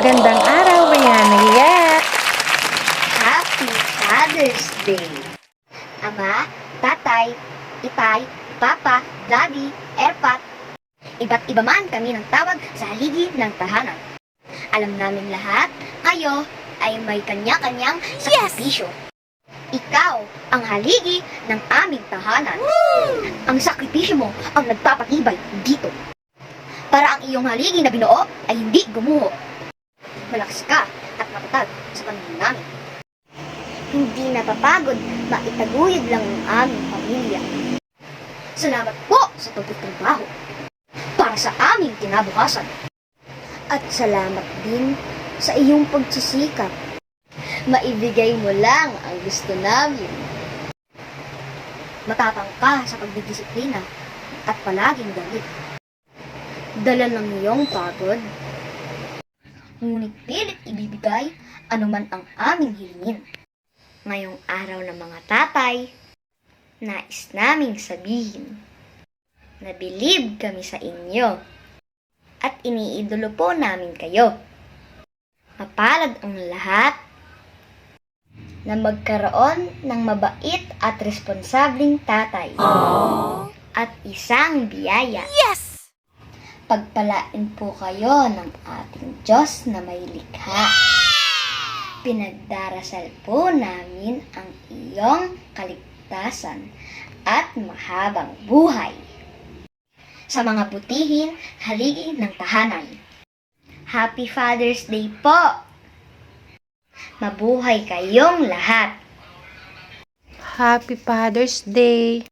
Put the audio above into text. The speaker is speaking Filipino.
Magandang araw, mga nagyak! Happy Father's Day! Ama, tatay, itay, papa, daddy, erpat, iba't iba man kami ng tawag sa haligi ng tahanan. Alam namin lahat, kayo ay may kanya-kanyang sakripisyo. Ikaw ang haligi ng aming tahanan. Ang sakripisyo mo ang nagpapatibay dito. Para ang iyong haligi na binuo ay hindi gumuho. Malakas ka at matatag sa Panginoon namin. Hindi napapagod, maitaguyod lang ang aming pamilya. Salamat po sa pagtatrabaho para sa aming kinabukasan. At salamat din sa iyong pagsisikap. Maibigay mo lang ang gusto namin. Matapang ka sa pagdidisiplina at palaging galit. Dala ng iyong pagod, ngunit pilit ibibigay anuman ang aming hilingin. Ngayong araw ng mga tatay, nais naming sabihin na bilib kami sa inyo at iniidolo po namin kayo. Mapalad ang lahat na magkaroon ng mabait at responsableng tatay. Aww. At isang biyaya. Yes! Pagpalain po kayo ng ating Diyos na may likha. Pinagdarasal po namin ang iyong kaligtasan at mahabang buhay. Sa mga butihin, haligi ng tahanan. Happy Father's Day po! Mabuhay kayong lahat! Happy Father's Day!